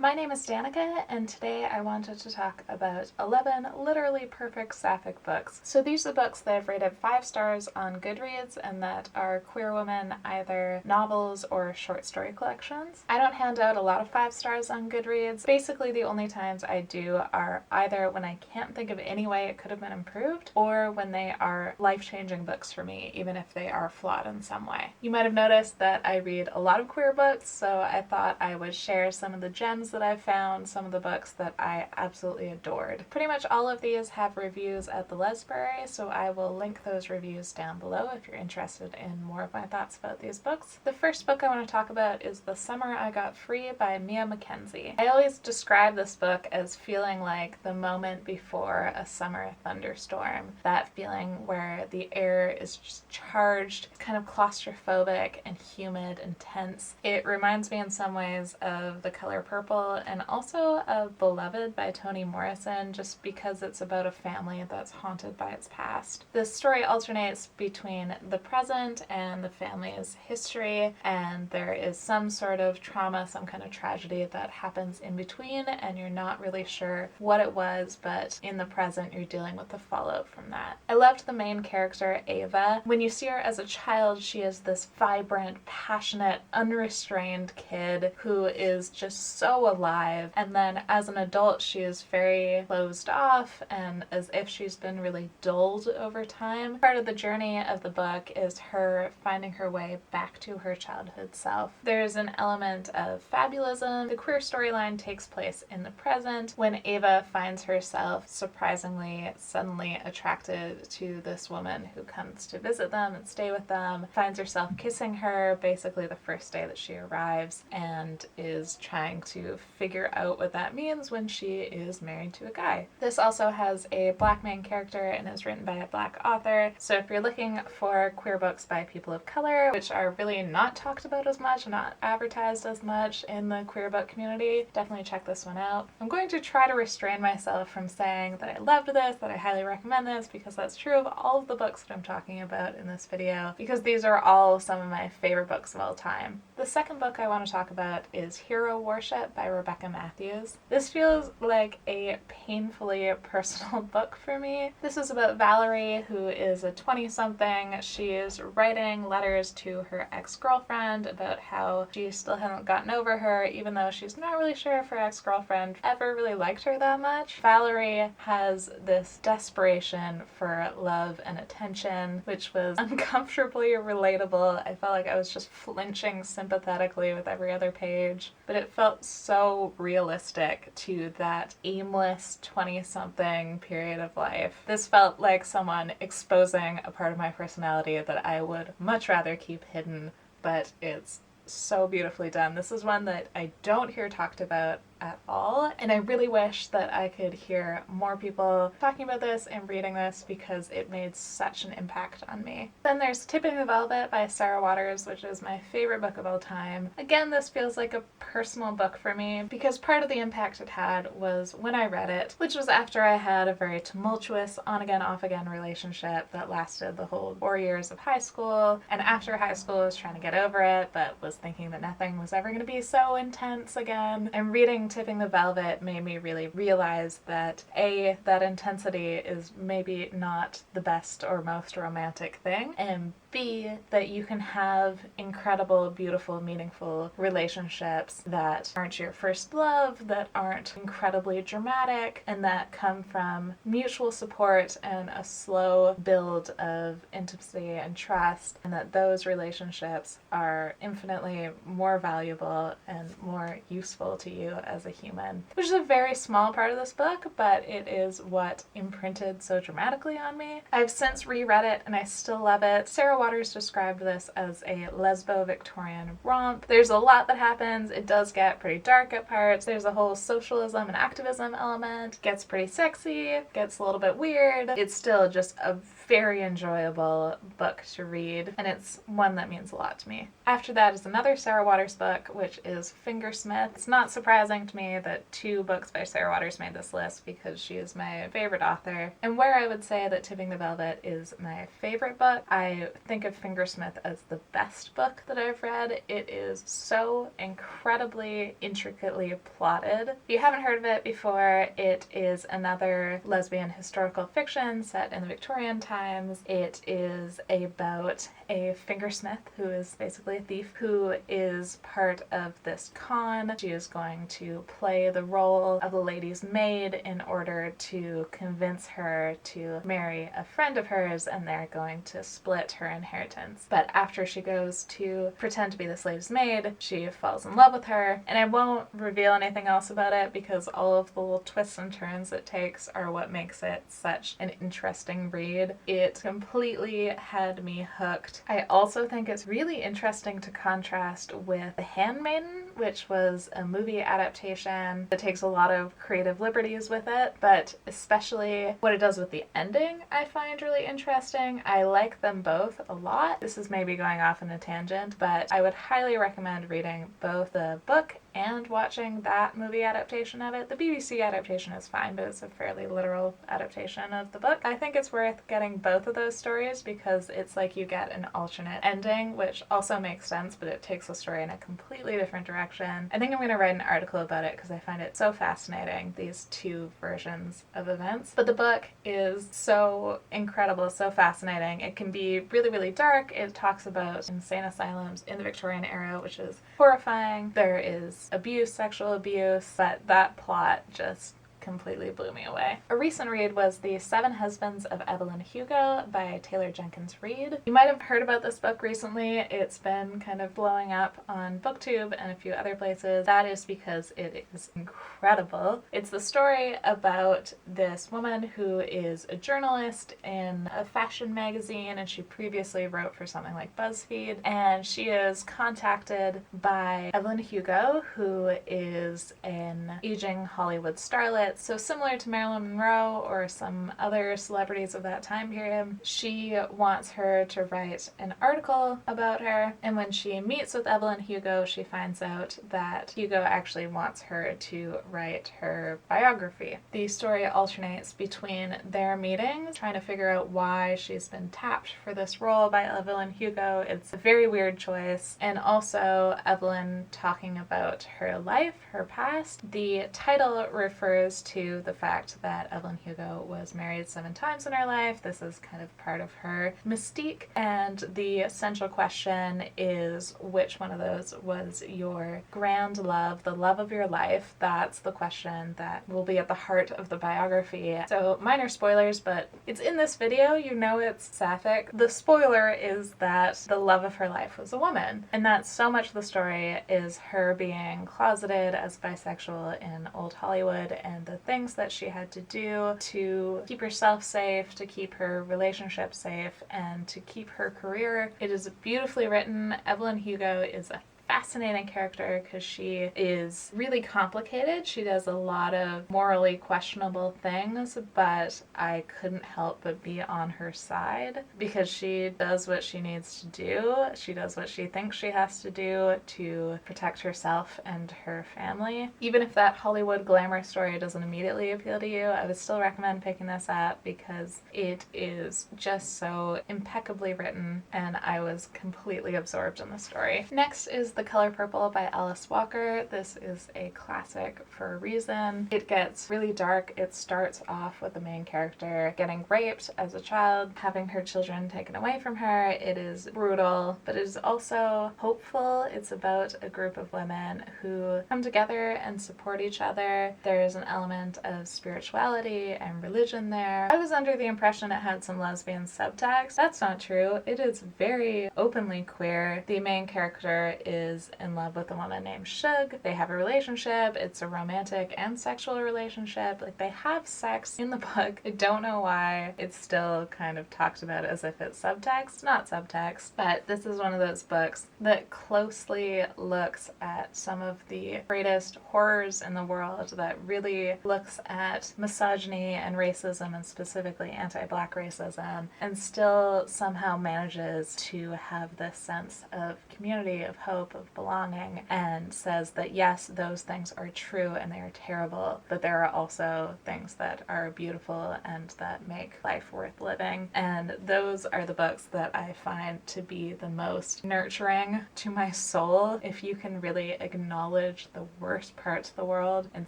My name is Danika, and today I wanted to talk about 11 literally perfect Sapphic books. So these are books that I've rated 5 stars on Goodreads and that are queer women either novels or short story collections. I don't hand out a lot of 5 stars on Goodreads. Basically the only times I do are either when I can't think of any way it could have been improved or when they are life-changing books for me, even if they are flawed in some way. You might have noticed that I read a lot of queer books, so I thought I would share some of the gems that I've found, some of the books that I absolutely adored. Pretty much all of these have reviews at the Lesbrary, so I will link those reviews down below if you're interested in more of my thoughts about these books. The first book I want to talk about is The Summer I Got Free by Mia Mackenzie. I always describe this book as feeling like the moment before a summer thunderstorm. That feeling where the air is just charged, kind of claustrophobic and humid and tense. It reminds me in some ways of The Color Purple and also of Beloved by Toni Morrison, just because it's about a family that's haunted by its past. The story alternates between the present and the family's history, and there is some sort of trauma, some kind of tragedy that happens in between, and you're not really sure what it was, but in the present you're dealing with the fallout from that. I loved the main character, Ava. When you see her as a child, she is this vibrant, passionate, unrestrained kid who is just so alive, and then as an adult she is very closed off and as if she's been really dulled over time. Part of the journey of the book is her finding her way back to her childhood self. There's an element of fabulism. The queer storyline takes place in the present when Ava finds herself surprisingly suddenly attracted to this woman who comes to visit them and stay with them, finds herself kissing her basically the first day that she arrives, and is trying to figure out what that means when she is married to a guy. This also has a black main character and is written by a black author, so if you're looking for queer books by people of color, which are really not talked about as much, not advertised as much in the queer book community, definitely check this one out. I'm going to try to restrain myself from saying that I loved this, that I highly recommend this, because that's true of all of the books that I'm talking about in this video, because these are all some of my favorite books of all time. The second book I want to talk about is Hero Worship by Rebecca Matthews. This feels like a painfully personal book for me. This is about Valerie, who is a 20-something. She is writing letters to her ex-girlfriend about how she still hasn't gotten over her, even though she's not really sure if her ex-girlfriend ever really liked her that much. Valerie has this desperation for love and attention, which was uncomfortably relatable. I felt like I was just flinching sympathetically with every other page, but it felt so realistic to that aimless 20-something period of life. This felt like someone exposing a part of my personality that I would much rather keep hidden, but it's so beautifully done. This is one that I don't hear talked about at all, and I really wish that I could hear more people talking about this and reading this because it made such an impact on me. Then there's Tipping the Velvet by Sarah Waters, which is my favorite book of all time. Again, this feels like a personal book for me because part of the impact it had was when I read it, which was after I had a very tumultuous on-again, off-again relationship that lasted the whole 4 years of high school, and after high school I was trying to get over it but was thinking that nothing was ever going to be so intense again, and reading Tipping the Velvet made me really realize that A, that intensity is maybe not the best or most romantic thing, and B, that you can have incredible, beautiful, meaningful relationships that aren't your first love, that aren't incredibly dramatic, and that come from mutual support and a slow build of intimacy and trust, and that those relationships are infinitely more valuable and more useful to you as a human. Which is a very small part of this book, but it is what imprinted so dramatically on me. I've since reread it and I still love it. Sarah Waters described this as a lesbo-Victorian romp. There's a lot that happens. It does get pretty dark at parts. There's a whole socialism and activism element. It gets pretty sexy. It gets a little bit weird. It's still just a very enjoyable book to read, and it's one that means a lot to me. After that is another Sarah Waters book, which is Fingersmith. It's not surprising to me that 2 books by Sarah Waters made this list because she is my favorite author. And where I would say that Tipping the Velvet is my favorite book, I think of Fingersmith as the best book that I've read. It is so incredibly intricately plotted. If you haven't heard of it before, it is another lesbian historical fiction set in the Victorian times. It is about a fingersmith who is basically a thief who is part of this con. She is going to play the role of a lady's maid in order to convince her to marry a friend of hers, and they're going to split her inheritance. But after she goes to pretend to be this lady's maid, she falls in love with her, and I won't reveal anything else about it because all of the little twists and turns it takes are what makes it such an interesting read. It completely had me hooked. I also think it's really interesting to contrast with The Handmaiden, which was a movie adaptation that takes a lot of creative liberties with it, but especially what it does with the ending I find really interesting. I like them both a lot. This is maybe going off on a tangent, but I would highly recommend reading both the book and watching that movie adaptation of it. The BBC adaptation is fine, but it's a fairly literal adaptation of the book. I think it's worth getting both of those stories because it's like you get an alternate ending, which also makes sense, but it takes the story in a completely different direction. I think I'm going to write an article about it because I find it so fascinating, these 2 versions of events. But the book is so incredible, so fascinating. It can be really, really dark. It talks about insane asylums in the Victorian era, which is horrifying. There is abuse, sexual abuse, but that plot just completely blew me away. A recent read was The 7 Husbands of Evelyn Hugo by Taylor Jenkins Reid. You might have heard about this book recently. It's been kind of blowing up on BookTube and a few other places. That is because it is incredible. It's the story about this woman who is a journalist in a fashion magazine, and she previously wrote for something like BuzzFeed, and she is contacted by Evelyn Hugo, who is an aging Hollywood starlet. So similar to Marilyn Monroe or some other celebrities of that time period, she wants her to write an article about her, and when she meets with Evelyn Hugo, she finds out that Hugo actually wants her to write her biography. The story alternates between their meetings, trying to figure out why she's been tapped for this role by Evelyn Hugo. It's a very weird choice, and also Evelyn talking about her life, her past. The title refers to the fact that Evelyn Hugo was married 7 times in her life. This is kind of part of her mystique, and the essential question is which one of those was your grand love, the love of your life. That's the question that will be at the heart of the biography. So minor spoilers, but it's in this video, you know it's Sapphic. The spoiler is that the love of her life was a woman, and that's so much of the story is her being closeted as bisexual in old Hollywood and the things that she had to do to keep herself safe, to keep her relationship safe, and to keep her career. It is beautifully written. Evelyn Hugo is a fascinating character because she is really complicated. She does a lot of morally questionable things, but I couldn't help but be on her side because she does what she needs to do. She does what she thinks she has to do to protect herself and her family. Even if that Hollywood glamour story doesn't immediately appeal to you, I would still recommend picking this up because it is just so impeccably written, and I was completely absorbed in the story. Next is The Color Purple by Alice Walker. This is a classic for a reason. It gets really dark. It starts off with the main character getting raped as a child, having her children taken away from her. It is brutal, but it is also hopeful. It's about a group of women who come together and support each other. There is an element of spirituality and religion there. I was under the impression it had some lesbian subtext. That's not true. It is very openly queer. The main character is is in love with a woman named Shug. They have a relationship. It's a romantic and sexual relationship. Like, they have sex in the book. I don't know why it's still kind of talked about as if it's subtext. Not subtext, but this is one of those books that closely looks at some of the greatest horrors in the world, that really looks at misogyny and racism, and specifically anti-Black racism, and still somehow manages to have this sense of community, of hope, of belonging, and says that yes, those things are true and they are terrible, but there are also things that are beautiful and that make life worth living. And those are the books that I find to be the most nurturing to my soul. If you can really acknowledge the worst parts of the world and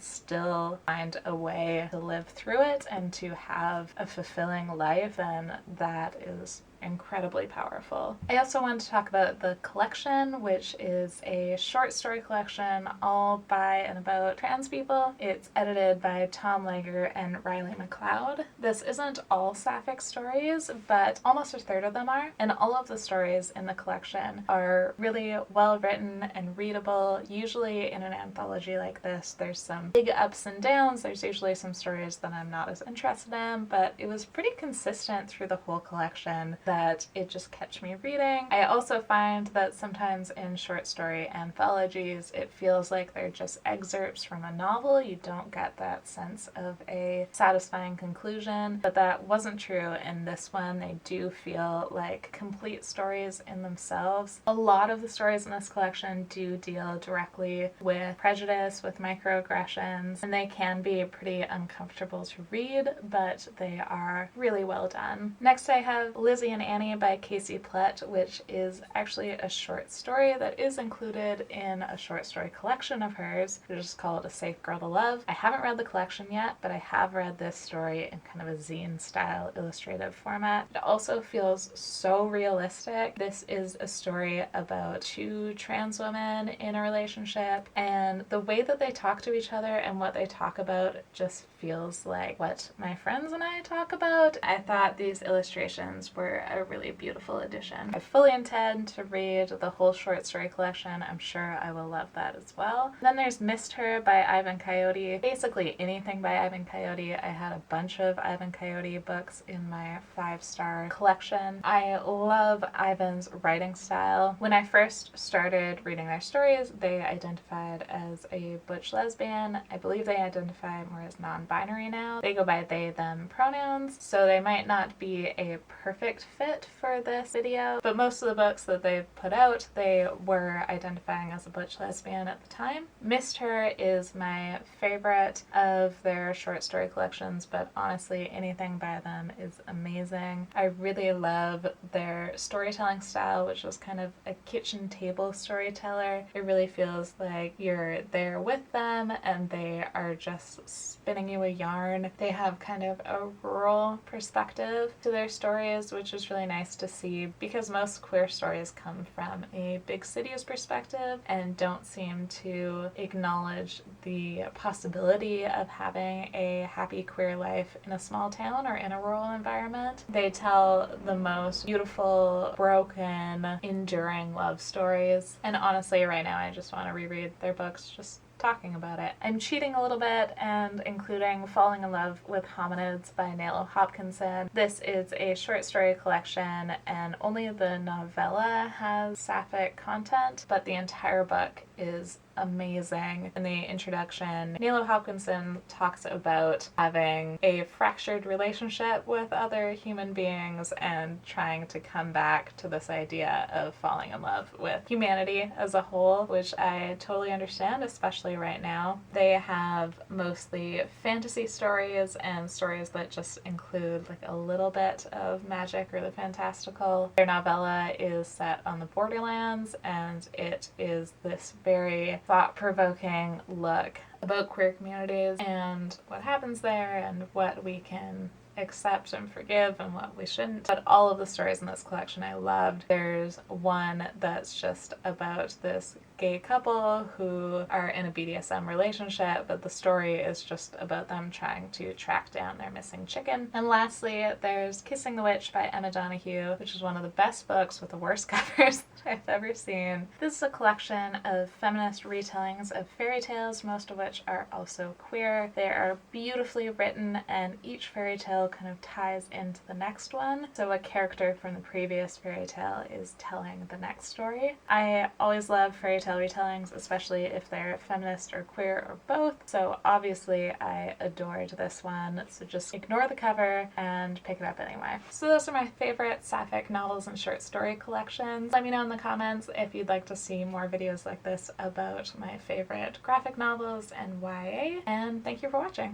still find a way to live through it and to have a fulfilling life, then that is incredibly powerful. I also wanted to talk about the collection, which is a short story collection all by and about trans people. It's edited by Tom Lager and Riley McLeod. This isn't all Sapphic stories, but almost a third of them are, and all of the stories in the collection are really well written and readable. Usually in an anthology like this, there's some big ups and downs. There's usually some stories that I'm not as interested in, but it was pretty consistent through the whole collection that it just kept me reading. I also find that sometimes in short story anthologies, it feels like they're just excerpts from a novel. You don't get that sense of a satisfying conclusion, but that wasn't true in this one. They do feel like complete stories in themselves. A lot of the stories in this collection do deal directly with prejudice, with microaggressions, and they can be pretty uncomfortable to read, but they are really well done. Next I have Lizzy Annie by Casey Plett, which is actually a short story that is included in a short story collection of hers, which is called A Safe Girl to Love. I haven't read the collection yet, but I have read this story in kind of a zine style illustrative format. It also feels so realistic. This is a story about two trans women in a relationship, and the way that they talk to each other and what they talk about just feels like what my friends and I talk about. I thought these illustrations were a really beautiful addition. I fully intend to read the whole short story collection. I'm sure I will love that as well. Then there's Missed Her by Ivan Coyote. Basically anything by Ivan Coyote. I had a bunch of Ivan Coyote books in my 5-star collection. I love Ivan's writing style. When I first started reading their stories, they identified as a butch lesbian. I believe they identify more as non-binary now. They go by they, them pronouns, so they might not be a perfect fit for this video, but most of the books that they've put out, they were identifying as a butch lesbian at the time. Missed Her is my favorite of their short story collections, but honestly anything by them is amazing. I really love their storytelling style, which was kind of a kitchen table storyteller. It really feels like you're there with them and they are just spinning you a yarn. They have kind of a rural perspective to their stories, which is really nice to see, because most queer stories come from a big city's perspective and don't seem to acknowledge the possibility of having a happy queer life in a small town or in a rural environment. They tell the most beautiful, broken, enduring love stories, and honestly right now I just want to reread their books just talking about it. I'm cheating a little bit and including Falling in Love with Hominids by Nalo Hopkinson. This is a short story collection and only the novella has sapphic content, but the entire book is amazing. In the introduction, Nalo Hopkinson talks about having a fractured relationship with other human beings and trying to come back to this idea of falling in love with humanity as a whole, which I totally understand, especially right now. They have mostly fantasy stories and stories that just include like a little bit of magic or the fantastical. Their novella is set on the borderlands, and it is this very thought-provoking look about queer communities and what happens there and what we can accept and forgive and what we shouldn't. But all of the stories in this collection I loved. There's one that's just about this gay couple who are in a BDSM relationship, but the story is just about them trying to track down their missing chicken. And lastly, there's Kissing the Witch by Emma Donoghue, which is one of the best books with the worst covers that I've ever seen. This is a collection of feminist retellings of fairy tales, most of which are also queer. They are beautifully written, and each fairy tale kind of ties into the next one. So a character from the previous fairy tale is telling the next story. I always love fairy tale retellings, especially if they're feminist or queer or both. So obviously I adored this one. So just ignore the cover and pick it up anyway. So those are my favorite Sapphic novels and short story collections. Let me know in the comments if you'd like to see more videos like this about my favorite graphic novels and YA. And thank you for watching.